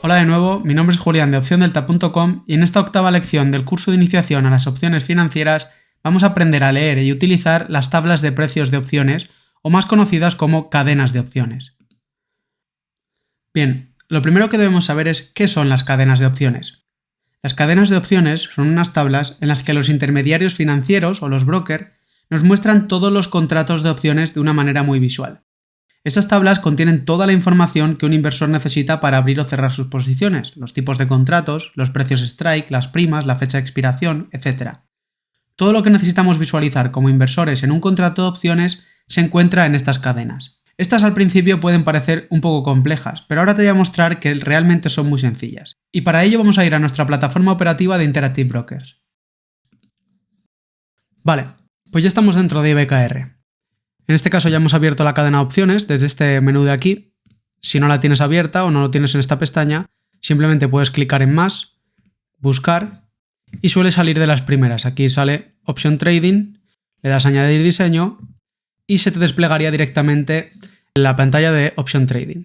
Hola de nuevo, mi nombre es Julián de opciondelta.com y en esta octava lección del curso de iniciación a las opciones financieras vamos a aprender a leer y utilizar las tablas de precios de opciones o más conocidas como cadenas de opciones. Bien, lo primero que debemos saber es qué son las cadenas de opciones. Las cadenas de opciones son unas tablas en las que los intermediarios financieros o los brokers nos muestran todos los contratos de opciones de una manera muy visual. Estas tablas contienen toda la información que un inversor necesita para abrir o cerrar sus posiciones, los tipos de contratos, los precios strike, las primas, la fecha de expiración, etc. Todo lo que necesitamos visualizar como inversores en un contrato de opciones se encuentra en estas cadenas. Estas al principio pueden parecer un poco complejas, pero ahora te voy a mostrar que realmente son muy sencillas. Y para ello vamos a ir a nuestra plataforma operativa de Interactive Brokers. Vale, pues ya estamos dentro de IBKR. En este caso ya hemos abierto la cadena de opciones desde este menú de aquí. Si no la tienes abierta o no lo tienes en esta pestaña, simplemente puedes clicar en más, buscar y suele salir de las primeras. Aquí sale Option Trading, le das a añadir diseño y se te desplegaría directamente la pantalla de Option Trading.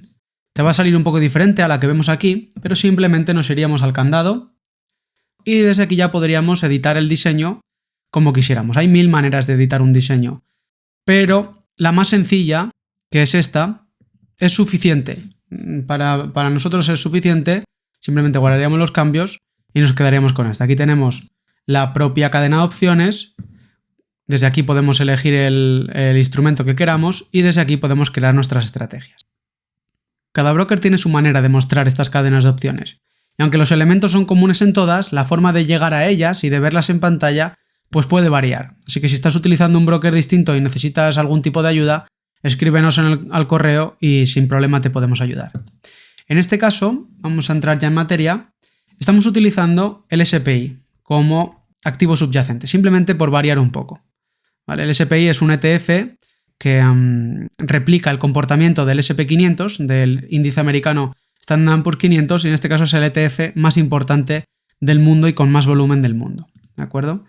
Te va a salir un poco diferente a la que vemos aquí, pero simplemente nos iríamos al candado y desde aquí ya podríamos editar el diseño como quisiéramos. Hay 1000 maneras de editar un diseño, pero la más sencilla, que es esta, es suficiente. Para nosotros es suficiente, simplemente guardaríamos los cambios y nos quedaríamos con esta. Aquí tenemos la propia cadena de opciones, desde aquí podemos elegir el instrumento que queramos y desde aquí podemos crear nuestras estrategias. Cada broker tiene su manera de mostrar estas cadenas de opciones, y aunque los elementos son comunes en todas, la forma de llegar a ellas y de verlas en pantalla pues puede variar. Así que si estás utilizando un broker distinto y necesitas algún tipo de ayuda, escríbenos al correo y sin problema te podemos ayudar. En este caso, vamos a entrar ya en materia, estamos utilizando el SPI como activo subyacente, simplemente por variar un poco. ¿Vale? El SPI es un ETF que replica el comportamiento del SP500, del índice americano Standard & Poor's 500, y en este caso es el ETF más importante del mundo y con más volumen del mundo. ¿De acuerdo?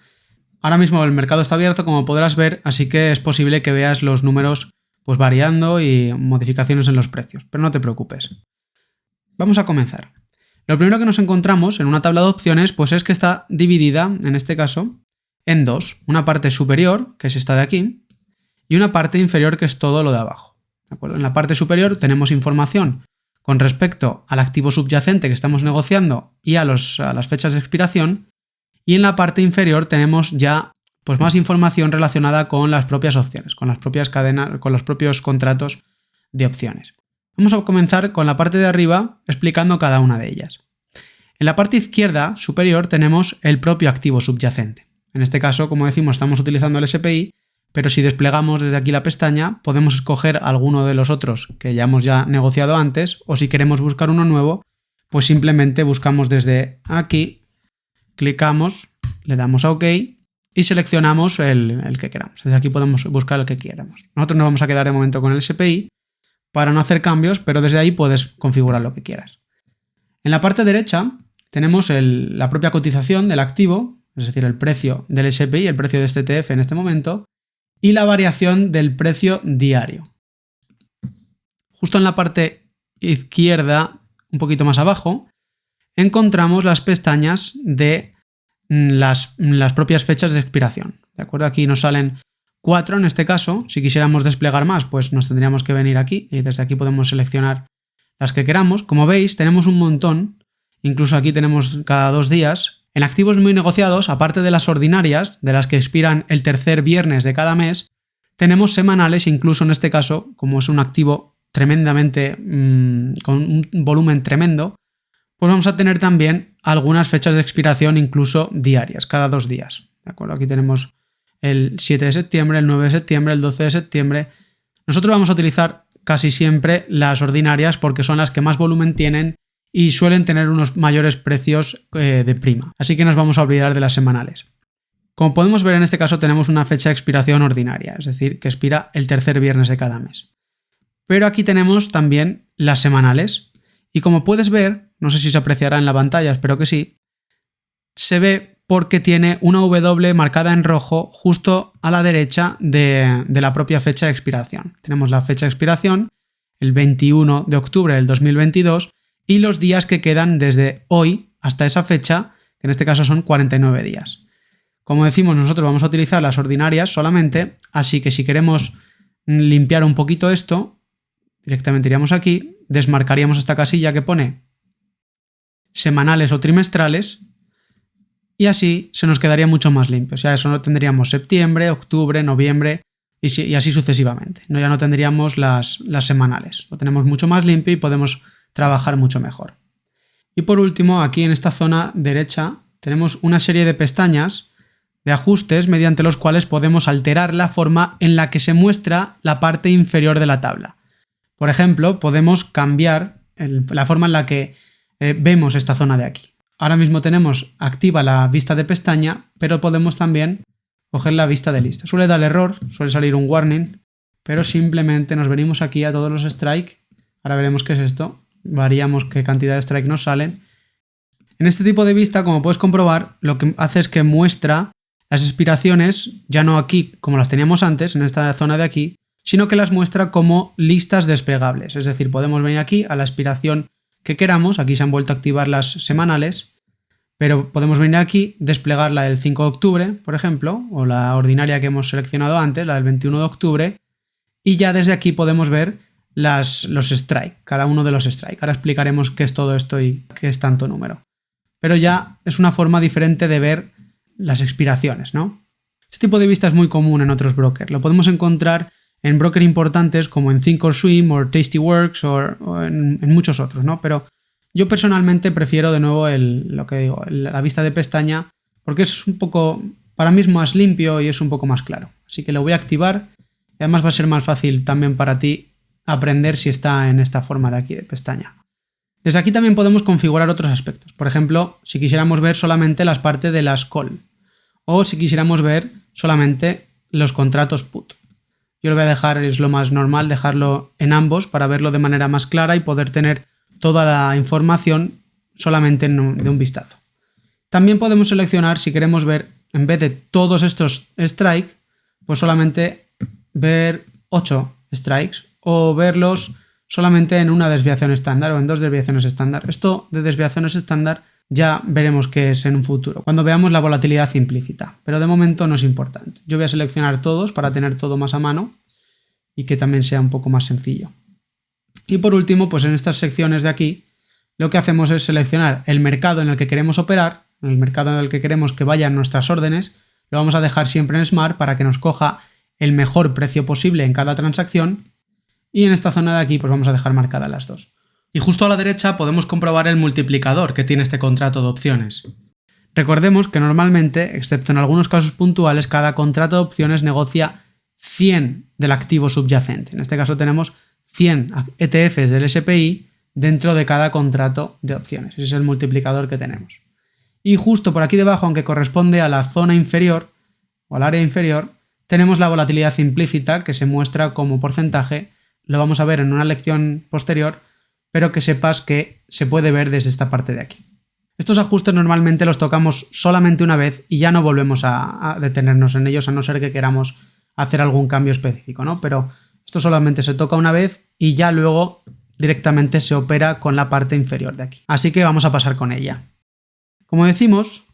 Ahora mismo el mercado está abierto, como podrás ver, así que es posible que veas los números pues variando y modificaciones en los precios, pero no te preocupes. Vamos a comenzar. Lo primero que nos encontramos en una tabla de opciones pues es que está dividida, en este caso, en dos. Una parte superior, que es esta de aquí, y una parte inferior, que es todo lo de abajo. ¿De acuerdo? En la parte superior tenemos información con respecto al activo subyacente que estamos negociando y a las fechas de expiración. Y en la parte inferior tenemos ya pues más información relacionada con las propias opciones, con las propias cadenas, con los propios contratos de opciones. Vamos a comenzar con la parte de arriba explicando cada una de ellas. En la parte izquierda superior tenemos el propio activo subyacente. En este caso, como decimos, estamos utilizando el SPI, pero si desplegamos desde aquí la pestaña, podemos escoger alguno de los otros que ya hemos negociado antes, o si queremos buscar uno nuevo, pues simplemente buscamos desde aquí, clicamos, le damos a OK y seleccionamos el que queramos. Desde aquí podemos buscar el que queramos. Nosotros nos vamos a quedar de momento con el SPI para no hacer cambios, pero desde ahí puedes configurar lo que quieras. En la parte derecha tenemos la propia cotización del activo, es decir, el precio del SPI, el precio de este ETF en este momento, y la variación del precio diario. Justo en la parte izquierda, un poquito más abajo, encontramos las pestañas de las propias fechas de expiración. ¿De acuerdo? Aquí nos salen 4 en este caso. Si quisiéramos desplegar más, pues nos tendríamos que venir aquí y desde aquí podemos seleccionar las que queramos. Como veis, tenemos un montón. Incluso aquí tenemos cada 2 días. En activos muy negociados, aparte de las ordinarias, de las que expiran el tercer viernes de cada mes, tenemos semanales, incluso en este caso, como es un activo tremendamente con un volumen tremendo, pues vamos a tener también algunas fechas de expiración incluso diarias, cada 2 días. ¿De acuerdo? Aquí tenemos el 7 de septiembre, el 9 de septiembre, el 12 de septiembre. Nosotros vamos a utilizar casi siempre las ordinarias porque son las que más volumen tienen y suelen tener unos mayores precios de prima. Así que nos vamos a olvidar de las semanales. Como podemos ver, en este caso tenemos una fecha de expiración ordinaria, es decir, que expira el tercer viernes de cada mes. Pero aquí tenemos también las semanales y como puedes ver, no sé si se apreciará en la pantalla, espero que sí, se ve porque tiene una W marcada en rojo justo a la derecha de la propia fecha de expiración. Tenemos la fecha de expiración, el 21 de octubre del 2022, y los días que quedan desde hoy hasta esa fecha, que en este caso son 49 días. Como decimos, nosotros vamos a utilizar las ordinarias solamente, así que si queremos limpiar un poquito esto, directamente iríamos aquí, desmarcaríamos esta casilla que pone semanales o trimestrales y así se nos quedaría mucho más limpio. O sea, eso no tendríamos septiembre, octubre, noviembre y así sucesivamente. No, ya no tendríamos las semanales. Lo tenemos mucho más limpio y podemos trabajar mucho mejor. Y por último, aquí en esta zona derecha tenemos una serie de pestañas de ajustes mediante los cuales podemos alterar la forma en la que se muestra la parte inferior de la tabla. Por ejemplo, podemos cambiar la forma en la que vemos esta zona de aquí. Ahora mismo tenemos activa la vista de pestaña, pero podemos también coger la vista de lista. Suele dar error, suele salir un warning, pero simplemente nos venimos aquí a todos los strike. Ahora veremos qué es esto. Variamos qué cantidad de strike nos salen. En este tipo de vista, como puedes comprobar, lo que hace es que muestra las expiraciones, ya no aquí como las teníamos antes, en esta zona de aquí, sino que las muestra como listas desplegables. Es decir, podemos venir aquí a la expiración que queramos, aquí se han vuelto a activar las semanales, pero podemos venir aquí, desplegarla el 5 de octubre, por ejemplo, o la ordinaria que hemos seleccionado antes, la del 21 de octubre, y ya desde aquí podemos ver los strike, cada uno de los strike. Ahora explicaremos qué es todo esto y qué es tanto número. Pero ya es una forma diferente de ver las expiraciones, ¿no? Este tipo de vista es muy común en otros brokers. Lo podemos encontrar en brokers importantes como en Thinkorswim o Tastyworks o en muchos otros, ¿no? Pero yo personalmente prefiero de nuevo la vista de pestaña porque es un poco, para mí es más limpio y es un poco más claro. Así que lo voy a activar y además va a ser más fácil también para ti aprender si está en esta forma de aquí de pestaña. Desde aquí también podemos configurar otros aspectos. Por ejemplo, si quisiéramos ver solamente las partes de las call o si quisiéramos ver solamente los contratos put. Yo lo voy a dejar, es lo más normal, dejarlo en ambos para verlo de manera más clara y poder tener toda la información solamente de un vistazo. También podemos seleccionar si queremos ver, en vez de todos estos strikes, pues solamente ver 8 strikes o verlos solamente en una desviación estándar o en 2 desviaciones estándar. Esto de desviaciones estándar ya veremos qué es en un futuro, cuando veamos la volatilidad implícita, pero de momento no es importante. Yo voy a seleccionar todos para tener todo más a mano y que también sea un poco más sencillo. Y por último, pues en estas secciones de aquí, lo que hacemos es seleccionar el mercado en el que queremos operar, el mercado en el que queremos que vayan nuestras órdenes, lo vamos a dejar siempre en Smart para que nos coja el mejor precio posible en cada transacción y en esta zona de aquí pues vamos a dejar marcadas las dos. Y justo a la derecha podemos comprobar el multiplicador que tiene este contrato de opciones. Recordemos que normalmente, excepto en algunos casos puntuales, cada contrato de opciones negocia 100 del activo subyacente. En este caso tenemos 100 ETFs del SPI dentro de cada contrato de opciones. Ese es el multiplicador que tenemos. Y justo por aquí debajo, aunque corresponde a la zona inferior o al área inferior, tenemos la volatilidad implícita que se muestra como porcentaje. Lo vamos a ver en una lección posterior, pero que sepas que se puede ver desde esta parte de aquí. Estos ajustes normalmente los tocamos solamente una vez y ya no volvemos a detenernos en ellos, a no ser que queramos hacer algún cambio específico, ¿no? Pero esto solamente se toca una vez y ya luego directamente se opera con la parte inferior de aquí. Así que vamos a pasar con ella. Como decimos,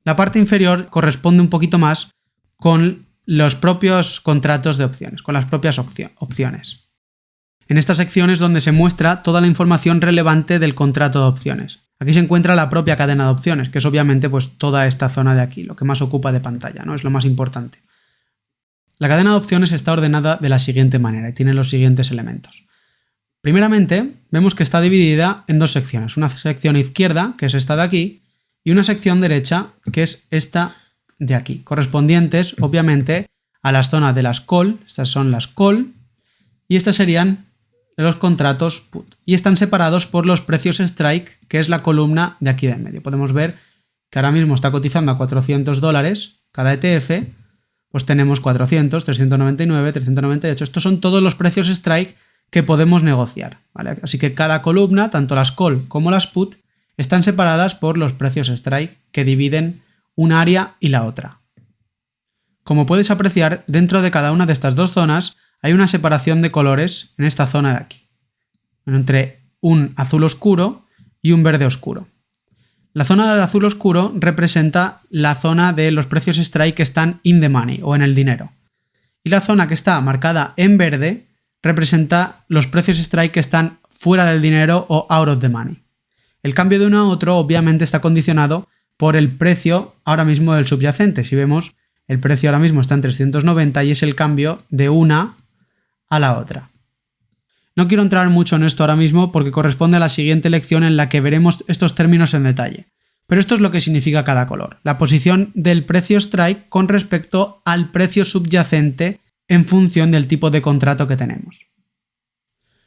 la parte inferior corresponde un poquito más con los propios contratos de opciones, con las propias opciones. En esta sección es donde se muestra toda la información relevante del contrato de opciones. Aquí se encuentra la propia cadena de opciones, que es obviamente pues toda esta zona de aquí, lo que más ocupa de pantalla, ¿no? Es lo más importante. La cadena de opciones está ordenada de la siguiente manera y tiene los siguientes elementos. Primeramente, vemos que está dividida en dos secciones. Una sección izquierda, que es esta de aquí, y una sección derecha, que es esta de aquí, correspondientes, obviamente, a las zonas de las call. Estas son las call, y estas serían los contratos put. Y están separados por los precios strike, que es la columna de aquí de en medio. Podemos ver que ahora mismo está cotizando a $400 cada ETF, pues tenemos 400, 399, 398. Estos son todos los precios strike que podemos negociar, ¿vale? Así que cada columna, tanto las call como las put, están separadas por los precios strike que dividen un área y la otra. Como puedes apreciar, dentro de cada una de estas dos zonas hay una separación de colores en esta zona de aquí. Entre un azul oscuro y un verde oscuro. La zona de azul oscuro representa la zona de los precios strike que están in the money o en el dinero. Y la zona que está marcada en verde representa los precios strike que están fuera del dinero o out of the money. El cambio de uno a otro obviamente está condicionado por el precio ahora mismo del subyacente. Si vemos, el precio ahora mismo está en 390 y es el cambio de una a la otra. No quiero entrar mucho en esto ahora mismo porque corresponde a la siguiente lección en la que veremos estos términos en detalle. Pero esto es lo que significa cada color. La posición del precio strike con respecto al precio subyacente en función del tipo de contrato que tenemos.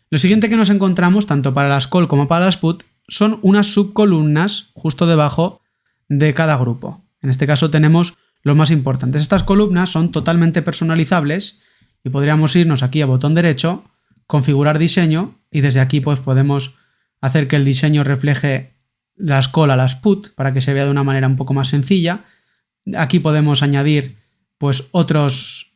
Lo siguiente que nos encontramos, tanto para las call como para las put, son unas subcolumnas justo debajo de cada grupo. En este caso tenemos los más importantes. Estas columnas son totalmente personalizables y podríamos irnos aquí a botón derecho, configurar diseño y desde aquí pues podemos hacer que el diseño refleje las call a las put para que se vea de una manera un poco más sencilla. Aquí podemos añadir pues otras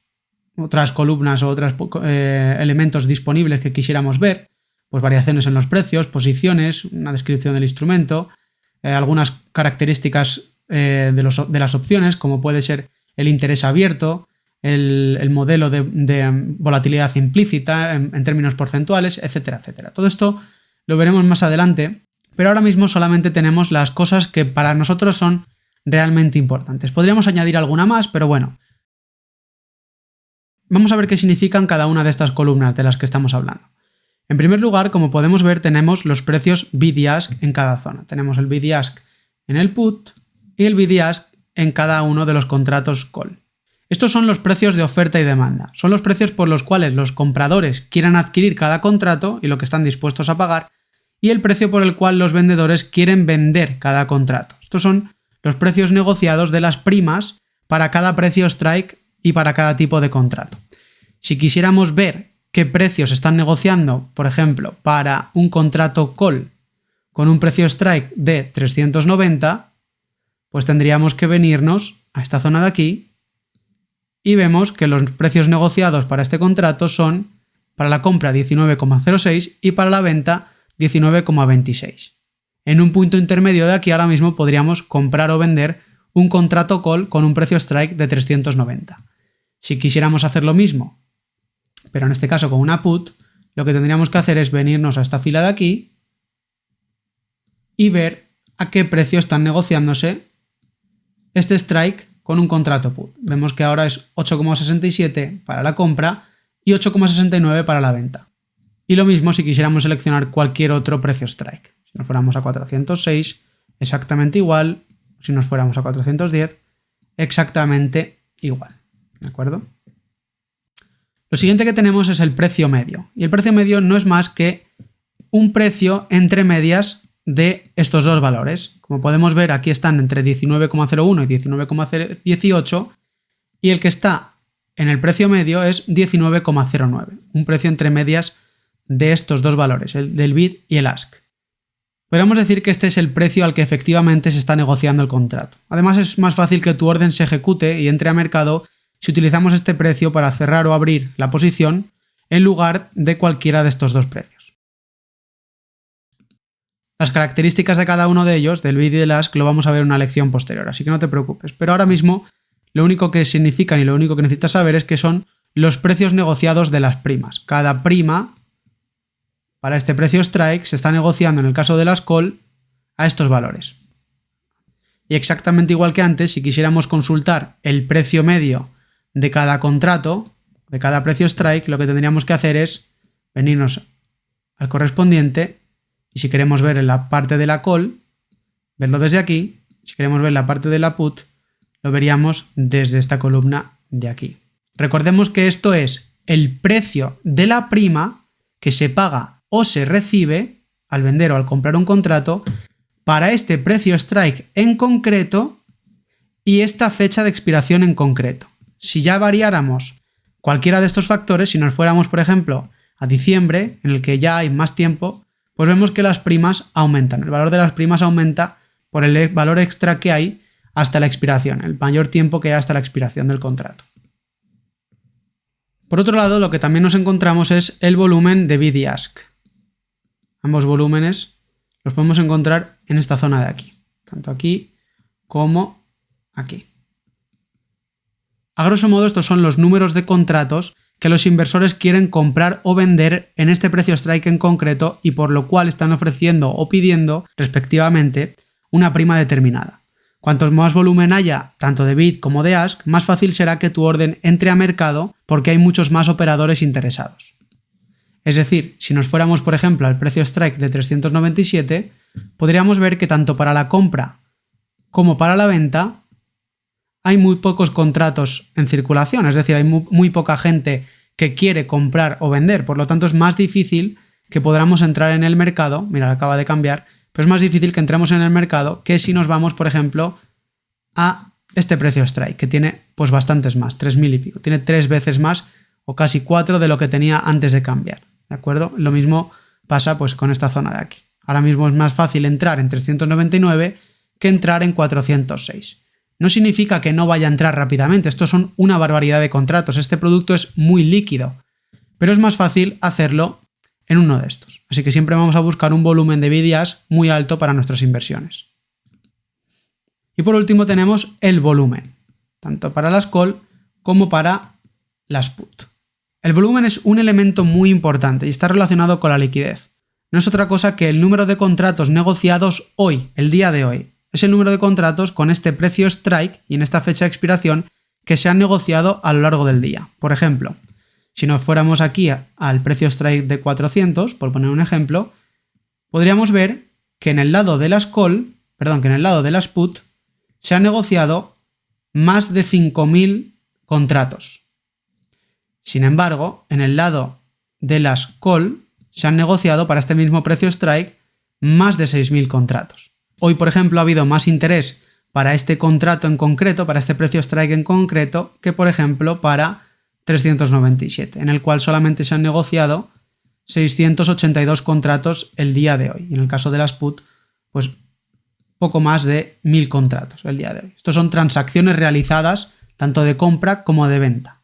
columnas o otros elementos disponibles que quisiéramos ver, pues variaciones en los precios, posiciones, una descripción del instrumento, algunas características de las opciones, como puede ser el interés abierto, el modelo de volatilidad implícita en términos porcentuales, etcétera, etcétera. Todo esto lo veremos más adelante, pero ahora mismo solamente tenemos las cosas que para nosotros son realmente importantes. Podríamos añadir alguna más, pero bueno. Vamos a ver qué significan cada una de estas columnas de las que estamos hablando. En primer lugar, como podemos ver, tenemos los precios bid-ask en cada zona. Tenemos el bid-ask en el put y el bid-ask en cada uno de los contratos call. Estos son los precios de oferta y demanda. Son los precios por los cuales los compradores quieran adquirir cada contrato y lo que están dispuestos a pagar, y el precio por el cual los vendedores quieren vender cada contrato. Estos son los precios negociados de las primas para cada precio strike y para cada tipo de contrato. Si quisiéramos ver qué precios están negociando, por ejemplo, para un contrato call con un precio strike de 390, pues tendríamos que venirnos a esta zona de aquí y vemos que los precios negociados para este contrato son para la compra 19,06 y para la venta 19,26. En un punto intermedio de aquí ahora mismo podríamos comprar o vender un contrato call con un precio strike de 390. Si quisiéramos hacer lo mismo, pero en este caso con una put, lo que tendríamos que hacer es venirnos a esta fila de aquí y ver a qué precio están negociándose este strike con un contrato put. Vemos que ahora es 8,67 para la compra y 8,69 para la venta. Y lo mismo si quisiéramos seleccionar cualquier otro precio strike. Si nos fuéramos a 406, exactamente igual. Si nos fuéramos a 410, exactamente igual. ¿De acuerdo? Lo siguiente que tenemos es el precio medio. Y el precio medio no es más que un precio entre medias de estos dos valores. Como podemos ver, aquí están entre 19,01 y 19,18 y el que está en el precio medio es 19,09. Un precio entre medias de estos dos valores, el del bid y el ask. Podríamos decir que este es el precio al que efectivamente se está negociando el contrato. Además, es más fácil que tu orden se ejecute y entre a mercado si utilizamos este precio para cerrar o abrir la posición en lugar de cualquiera de estos dos precios. Las características de cada uno de ellos, del bid y del ask, lo vamos a ver en una lección posterior, así que no te preocupes. Pero ahora mismo lo único que significan y lo único que necesitas saber es que son los precios negociados de las primas. Cada prima para este precio strike se está negociando en el caso de las call a estos valores. Y exactamente igual que antes, si quisiéramos consultar el precio medio de cada contrato, de cada precio strike, lo que tendríamos que hacer es venirnos al correspondiente y si queremos ver en la parte de la call, verlo desde aquí. Si queremos ver la parte de la put, lo veríamos desde esta columna de aquí. Recordemos que esto es el precio de la prima que se paga o se recibe al vender o al comprar un contrato para este precio strike en concreto y esta fecha de expiración en concreto. Si ya variáramos cualquiera de estos factores, si nos fuéramos, por ejemplo, a diciembre, en el que ya hay más tiempo, pues vemos que las primas aumentan. El valor de las primas aumenta por el valor extra que hay hasta la expiración, el mayor tiempo que hay hasta la expiración del contrato. Por otro lado, lo que también nos encontramos es el volumen de bid y ask. Ambos volúmenes los podemos encontrar en esta zona de aquí, tanto aquí como aquí. A grosso modo, estos son los números de contratos que los inversores quieren comprar o vender en este precio strike en concreto y por lo cual están ofreciendo o pidiendo, respectivamente, una prima determinada. Cuantos más volumen haya, tanto de bid como de ask, más fácil será que tu orden entre a mercado porque hay muchos más operadores interesados. Es decir, si nos fuéramos, por ejemplo, al precio strike de 397, podríamos ver que tanto para la compra como para la venta hay muy pocos contratos en circulación, es decir, hay muy poca gente que quiere comprar o vender, por lo tanto es más difícil que podamos entrar en el mercado, mira, acaba de cambiar, pero es más difícil que entremos en el mercado que si nos vamos, por ejemplo, a este precio strike, que tiene pues bastantes más, 3.000 y pico, tiene 3 veces más o casi 4 de lo que tenía antes de cambiar, ¿de acuerdo? Lo mismo pasa pues con esta zona de aquí. Ahora mismo es más fácil entrar en 399 que entrar en 406. No significa que no vaya a entrar rápidamente, estos son una barbaridad de contratos, este producto es muy líquido, pero es más fácil hacerlo en uno de estos. Así que siempre vamos a buscar un volumen de bid y ask muy alto para nuestras inversiones. Y por último tenemos el volumen, tanto para las call como para las put. El volumen es un elemento muy importante y está relacionado con la liquidez. No es otra cosa que el número de contratos negociados hoy, el día de hoy. Es el número de contratos con este precio strike y en esta fecha de expiración que se han negociado a lo largo del día. Por ejemplo, si nos fuéramos aquí al precio strike de 400, por poner un ejemplo, podríamos ver que en el lado de las put se han negociado más de 5.000 contratos. Sin embargo, en el lado de las call se han negociado para este mismo precio strike más de 6.000 contratos. Hoy, por ejemplo, ha habido más interés para este contrato en concreto, para este precio strike en concreto, que por ejemplo para 397, en el cual solamente se han negociado 682 contratos el día de hoy. Y en el caso de las put, pues poco más de 1.000 contratos el día de hoy. Estos son transacciones realizadas tanto de compra como de venta.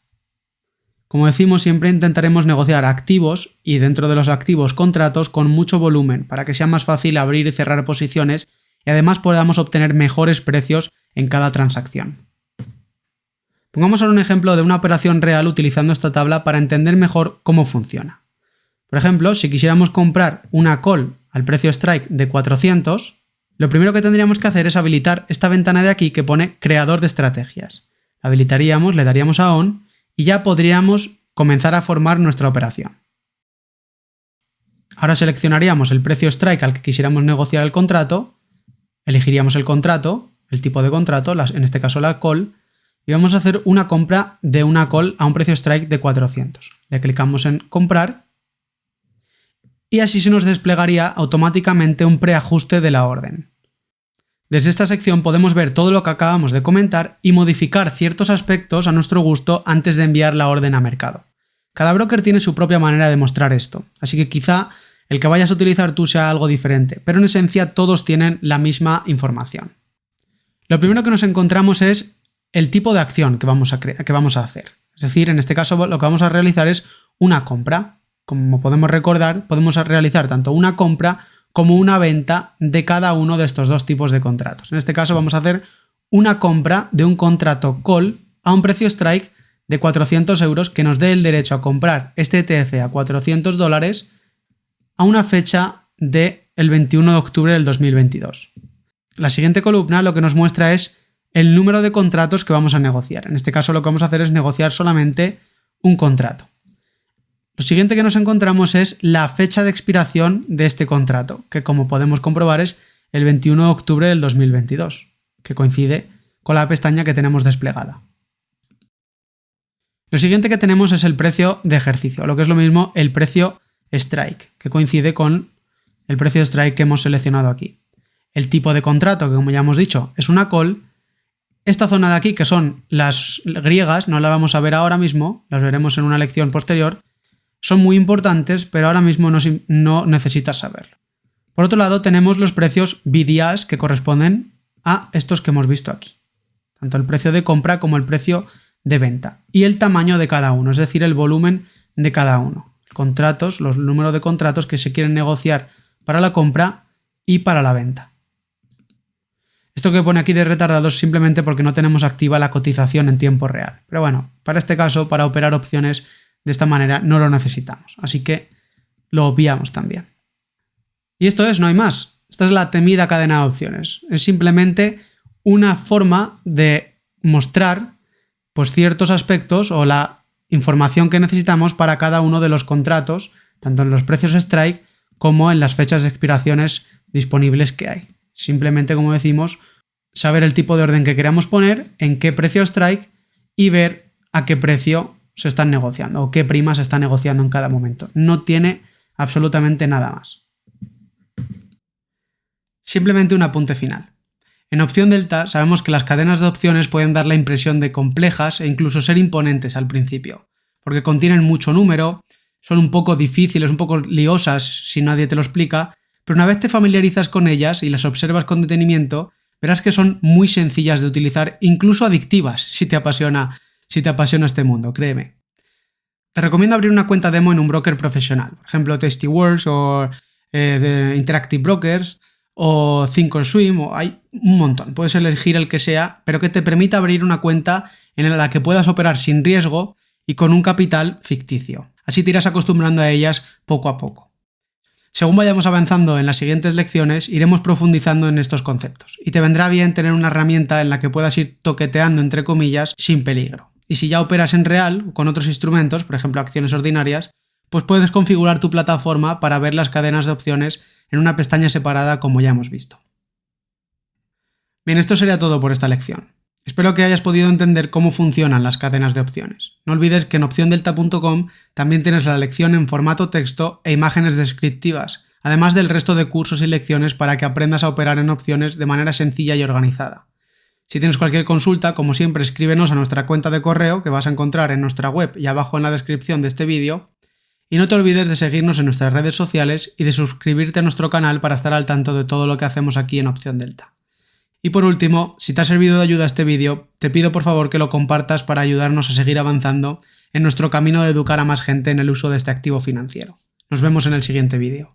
Como decimos, siempre intentaremos negociar activos y dentro de los activos contratos con mucho volumen para que sea más fácil abrir y cerrar posiciones y además podamos obtener mejores precios en cada transacción. Pongamos ahora un ejemplo de una operación real utilizando esta tabla para entender mejor cómo funciona. Por ejemplo, si quisiéramos comprar una call al precio strike de 400, lo primero que tendríamos que hacer es habilitar esta ventana de aquí que pone creador de estrategias. La habilitaríamos, le daríamos a on y ya podríamos comenzar a formar nuestra operación. Ahora seleccionaríamos el precio strike al que quisiéramos negociar el contrato, elegiríamos el contrato, el tipo de contrato, en este caso la call, y vamos a hacer una compra de una call a un precio strike de 400. Le clicamos en comprar y así se nos desplegaría automáticamente un preajuste de la orden. Desde esta sección podemos ver todo lo que acabamos de comentar y modificar ciertos aspectos a nuestro gusto antes de enviar la orden a mercado. Cada broker tiene su propia manera de mostrar esto, así que quizá el que vayas a utilizar tú sea algo diferente, pero en esencia todos tienen la misma información. Lo primero que nos encontramos es el tipo de acción que vamos a hacer. Es decir, en este caso lo que vamos a realizar es una compra. Como podemos recordar, podemos realizar tanto una compra como una venta de cada uno de estos dos tipos de contratos. En este caso vamos a hacer una compra de un contrato call a un precio strike de 400 euros que nos dé el derecho a comprar este ETF a $400 a una fecha del 21 de octubre del 2022. La siguiente columna lo que nos muestra es el número de contratos que vamos a negociar. En este caso lo que vamos a hacer es negociar solamente un contrato. Lo siguiente que nos encontramos es la fecha de expiración de este contrato, que como podemos comprobar es el 21 de octubre del 2022, que coincide con la pestaña que tenemos desplegada. Lo siguiente que tenemos es el precio de ejercicio, lo que es lo mismo el precio strike, que coincide con el precio strike que hemos seleccionado aquí. El tipo de contrato, que como ya hemos dicho, es una call. Esta zona de aquí, que son las griegas, no la vamos a ver ahora mismo, las veremos en una lección posterior, son muy importantes, pero ahora mismo no necesitas saberlo. Por otro lado, tenemos los precios bid y ask que corresponden a estos que hemos visto aquí. Tanto el precio de compra como el precio de venta. Y el tamaño de cada uno, es decir, el volumen de cada uno. Contratos, los números de contratos que se quieren negociar para la compra y para la venta. Esto que pone aquí de retardado es simplemente porque no tenemos activa la cotización en tiempo real. Pero bueno, para este caso, para operar opciones de esta manera no lo necesitamos. Así que lo obviamos también. Y esto es, no hay más. Esta es la temida cadena de opciones. Es simplemente una forma de mostrar pues, ciertos aspectos o la información que necesitamos para cada uno de los contratos, tanto en los precios strike como en las fechas de expiraciones disponibles que hay. Simplemente, como decimos, saber el tipo de orden que queramos poner, en qué precio strike y ver a qué precio se están negociando o qué prima se está negociando en cada momento. No tiene absolutamente nada más. Simplemente un apunte final. En opción delta sabemos que las cadenas de opciones pueden dar la impresión de complejas e incluso ser imponentes al principio, porque contienen mucho número, son un poco difíciles, un poco liosas si nadie te lo explica, pero una vez te familiarizas con ellas y las observas con detenimiento, verás que son muy sencillas de utilizar, incluso adictivas si te apasiona este mundo, créeme. Te recomiendo abrir una cuenta demo en un broker profesional, por ejemplo Tastyworks o de Interactive Brokers, o Thinkorswim, o hay un montón, puedes elegir el que sea, pero que te permita abrir una cuenta en la que puedas operar sin riesgo y con un capital ficticio. Así te irás acostumbrando a ellas poco a poco. Según vayamos avanzando en las siguientes lecciones, iremos profundizando en estos conceptos y te vendrá bien tener una herramienta en la que puedas ir toqueteando entre comillas sin peligro. Y si ya operas en real o con otros instrumentos, por ejemplo acciones ordinarias, pues puedes configurar tu plataforma para ver las cadenas de opciones en una pestaña separada como ya hemos visto. Bien, esto sería todo por esta lección. Espero que hayas podido entender cómo funcionan las cadenas de opciones. No olvides que en opciondelta.com también tienes la lección en formato texto e imágenes descriptivas, además del resto de cursos y lecciones para que aprendas a operar en opciones de manera sencilla y organizada. Si tienes cualquier consulta, como siempre, escríbenos a nuestra cuenta de correo que vas a encontrar en nuestra web y abajo en la descripción de este vídeo. Y no te olvides de seguirnos en nuestras redes sociales y de suscribirte a nuestro canal para estar al tanto de todo lo que hacemos aquí en Opción Delta. Y por último, si te ha servido de ayuda este vídeo, te pido por favor que lo compartas para ayudarnos a seguir avanzando en nuestro camino de educar a más gente en el uso de este activo financiero. Nos vemos en el siguiente vídeo.